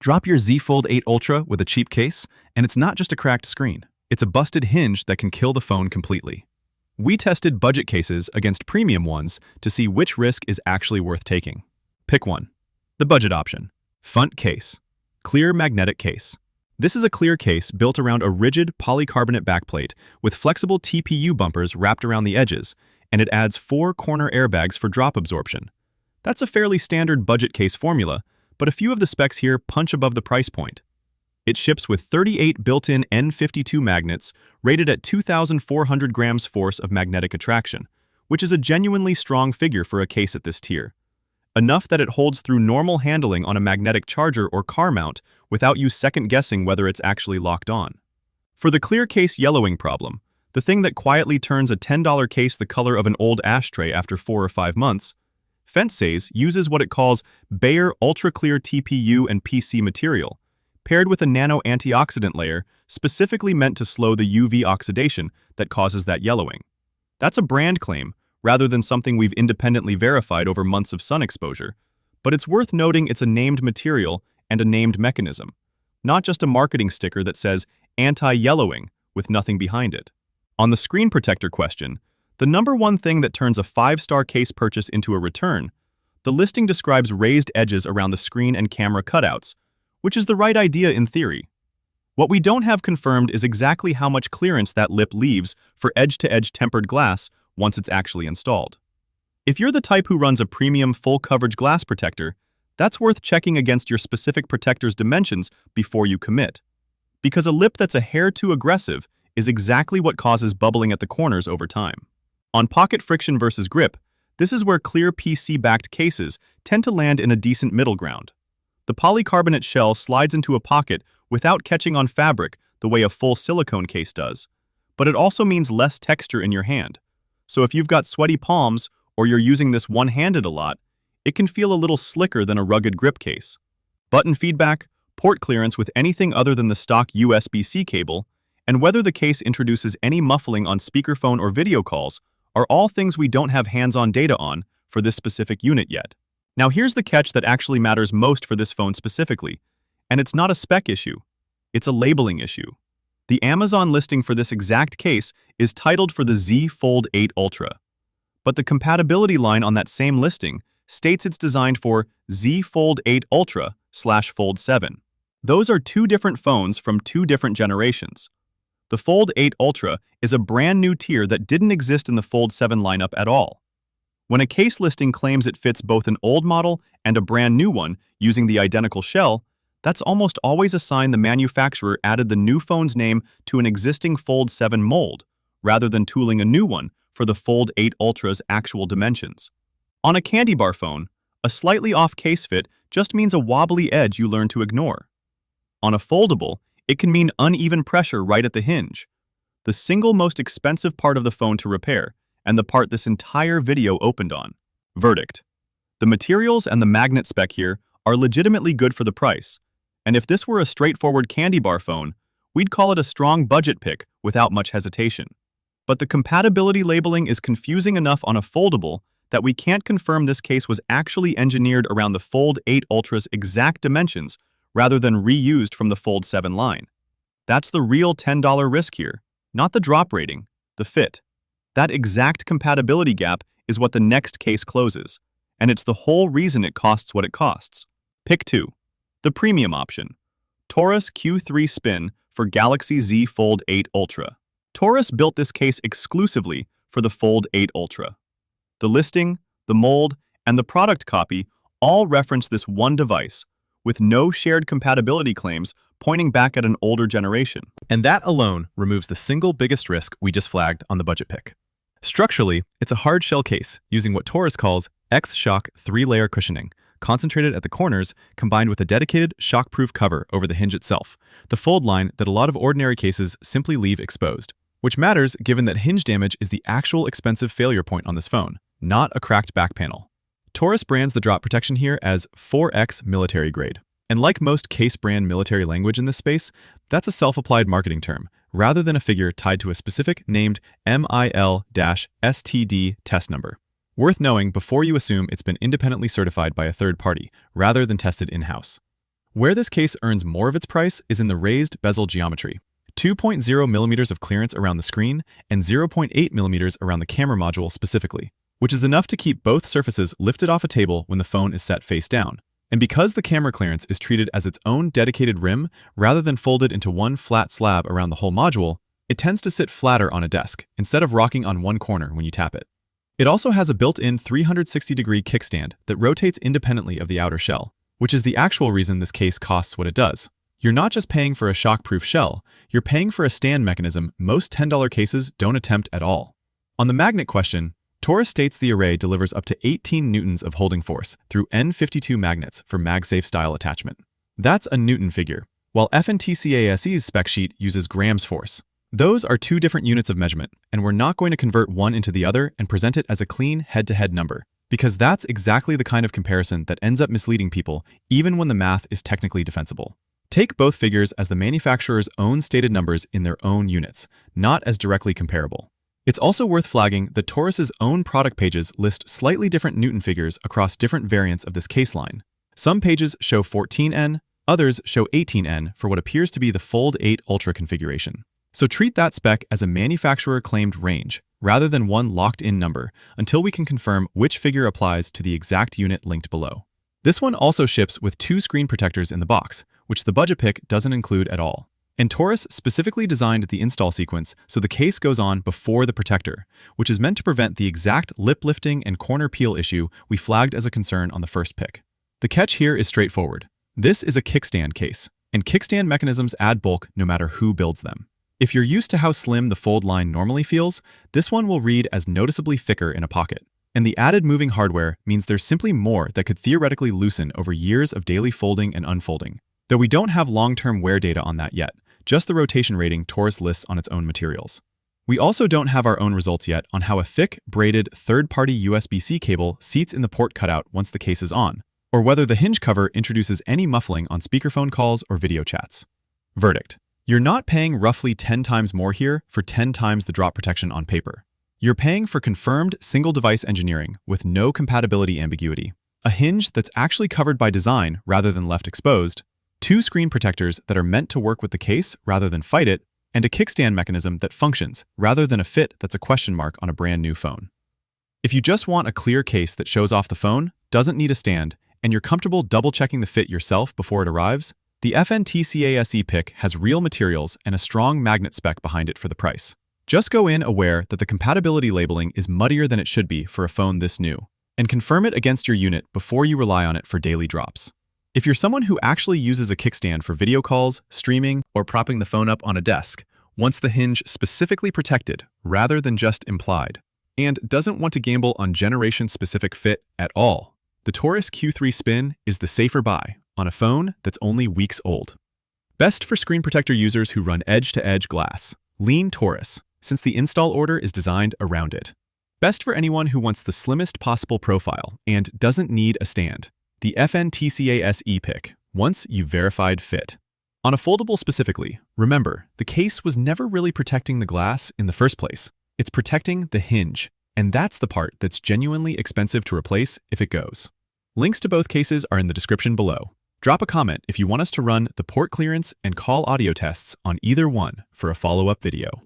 Drop your Z Fold 8 Ultra with a cheap case, and it's not just a cracked screen. It's a busted hinge that can kill the phone completely. We tested budget cases against premium ones to see which risk is actually worth taking. Pick one. The budget option. FNTCASE. Clear magnetic case. This is a clear case built around a rigid polycarbonate backplate with flexible TPU bumpers wrapped around the edges, and it adds 4 corner airbags for drop absorption. That's a fairly standard budget case formula, but a few of the specs here punch above the price point. It ships with 38 built-in N52 magnets rated at 2,400 grams force of magnetic attraction, which is a genuinely strong figure for a case at this tier. Enough that it holds through normal handling on a magnetic charger or car mount without you second-guessing whether it's actually locked on. For the clear case yellowing problem, the thing that quietly turns a $10 case the color of an old ashtray after 4 or 5 months, FNTCASE uses what it calls Bayer ultra-clear TPU and PC material, paired with a nano antioxidant layer specifically meant to slow the UV oxidation that causes that yellowing. That's a brand claim, rather than something we've independently verified over months of sun exposure, but it's worth noting it's a named material and a named mechanism, not just a marketing sticker that says anti-yellowing with nothing behind it. On the screen protector question, the number one thing that turns a 5-star case purchase into a return, the listing describes raised edges around the screen and camera cutouts, which is the right idea in theory. What we don't have confirmed is exactly how much clearance that lip leaves for edge-to-edge tempered glass once it's actually installed. If you're the type who runs a premium full-coverage glass protector, that's worth checking against your specific protector's dimensions before you commit, because a lip that's a hair too aggressive is exactly what causes bubbling at the corners over time. On pocket friction versus grip, this is where clear PC-backed cases tend to land in a decent middle ground. The polycarbonate shell slides into a pocket without catching on fabric the way a full silicone case does, but it also means less texture in your hand. So if you've got sweaty palms or you're using this one-handed a lot, it can feel a little slicker than a rugged grip case. Button feedback, port clearance with anything other than the stock USB-C cable, and whether the case introduces any muffling on speakerphone or video calls are all things we don't have hands-on data on for this specific unit yet. Now here's the catch that actually matters most for this phone specifically, and it's not a spec issue, it's a labeling issue. The Amazon listing for this exact case is titled for the Z Fold 8 Ultra, but the compatibility line on that same listing states it's designed for Z Fold 8 Ultra/Fold 7. Those are 2 different phones from 2 different generations. The Fold 8 Ultra is a brand new tier that didn't exist in the Fold 7 lineup at all. When a case listing claims it fits both an old model and a brand new one using the identical shell, that's almost always a sign the manufacturer added the new phone's name to an existing Fold 7 mold, rather than tooling a new one for the Fold 8 Ultra's actual dimensions. On a candy bar phone, a slightly off case fit just means a wobbly edge you learn to ignore. On a foldable, it can mean uneven pressure right at the hinge, the single most expensive part of the phone to repair, and the part this entire video opened on. Verdict: the materials and the magnet spec here are legitimately good for the price, and if this were a straightforward candy bar phone, we'd call it a strong budget pick without much hesitation. But the compatibility labeling is confusing enough on a foldable that we can't confirm this case was actually engineered around the Fold 8 Ultra's exact dimensions rather than reused from the Fold 7 line. That's the real $10 risk here, not the drop rating, the fit. That exact compatibility gap is what the next case closes, and it's the whole reason it costs what it costs. Pick 2. The premium option. TORRAS Q3 Spin for Galaxy Z Fold 8 Ultra. TORRAS built this case exclusively for the Fold 8 Ultra. The listing, the mold, and the product copy all reference this one device, with no shared compatibility claims pointing back at an older generation. And that alone removes the single biggest risk we just flagged on the budget pick. Structurally, it's a hard shell case using what TORRAS calls X-Shock 3-layer cushioning, concentrated at the corners combined with a dedicated shockproof cover over the hinge itself, the fold line that a lot of ordinary cases simply leave exposed. Which matters given that hinge damage is the actual expensive failure point on this phone, not a cracked back panel. TORRAS brands the drop protection here as 4X military grade. And like most case brand military language in this space, that's a self-applied marketing term, rather than a figure tied to a specific named MIL-STD test number. Worth knowing before you assume it's been independently certified by a third party, rather than tested in-house. Where this case earns more of its price is in the raised bezel geometry. 2.0 millimeters of clearance around the screen and 0.8 millimeters around the camera module specifically, which is enough to keep both surfaces lifted off a table when the phone is set face down. And because the camera clearance is treated as its own dedicated rim rather than folded into one flat slab around the whole module, it tends to sit flatter on a desk instead of rocking on one corner when you tap it. It also has a built-in 360-degree kickstand that rotates independently of the outer shell, which is the actual reason this case costs what it does. You're not just paying for a shockproof shell, you're paying for a stand mechanism most $10 cases don't attempt at all. On the magnet question, TORRAS states the array delivers up to 18 newtons of holding force through N52 magnets for MagSafe style attachment. That's a newton figure, while FNTCASE's spec sheet uses grams force. Those are two different units of measurement, and we're not going to convert one into the other and present it as a clean head-to-head number, because that's exactly the kind of comparison that ends up misleading people, even when the math is technically defensible. Take both figures as the manufacturer's own stated numbers in their own units, not as directly comparable. It's also worth flagging that TORRAS's own product pages list slightly different newton figures across different variants of this case line. Some pages show 14N, others show 18N for what appears to be the Fold 8 Ultra configuration. So treat that spec as a manufacturer-claimed range, rather than one locked-in number, until we can confirm which figure applies to the exact unit linked below. This one also ships with 2 screen protectors in the box, which the budget pick doesn't include at all. And TORRAS specifically designed the install sequence so the case goes on before the protector, which is meant to prevent the exact lip lifting and corner peel issue we flagged as a concern on the first pick. The catch here is straightforward. This is a kickstand case, and kickstand mechanisms add bulk no matter who builds them. If you're used to how slim the fold line normally feels, this one will read as noticeably thicker in a pocket. And the added moving hardware means there's simply more that could theoretically loosen over years of daily folding and unfolding, though we don't have long-term wear data on that yet, just the rotation rating TORRAS lists on its own materials. We also don't have our own results yet on how a thick, braided, third-party USB-C cable seats in the port cutout once the case is on, or whether the hinge cover introduces any muffling on speakerphone calls or video chats. Verdict: you're not paying roughly 10 times more here for 10 times the drop protection on paper. You're paying for confirmed single-device engineering with no compatibility ambiguity, a hinge that's actually covered by design rather than left exposed, 2 screen protectors that are meant to work with the case rather than fight it, and a kickstand mechanism that functions rather than a fit that's a question mark on a brand new phone. If you just want a clear case that shows off the phone, doesn't need a stand, and you're comfortable double-checking the fit yourself before it arrives, the FNTCASE pick has real materials and a strong magnet spec behind it for the price. Just go in aware that the compatibility labeling is muddier than it should be for a phone this new, and confirm it against your unit before you rely on it for daily drops. If you're someone who actually uses a kickstand for video calls, streaming, or propping the phone up on a desk, wants the hinge specifically protected rather than just implied, and doesn't want to gamble on generation-specific fit at all, the TORRAS Q3 Spin is the safer buy on a phone that's only weeks old. Best for screen protector users who run edge-to-edge glass. Lean TORRAS, since the install order is designed around it. Best for anyone who wants the slimmest possible profile and doesn't need a stand. The FNTCASE pick, once you've verified fit. On a foldable specifically, remember, the case was never really protecting the glass in the first place. It's protecting the hinge, and that's the part that's genuinely expensive to replace if it goes. Links to both cases are in the description below. Drop a comment if you want us to run the port clearance and call audio tests on either one for a follow-up video.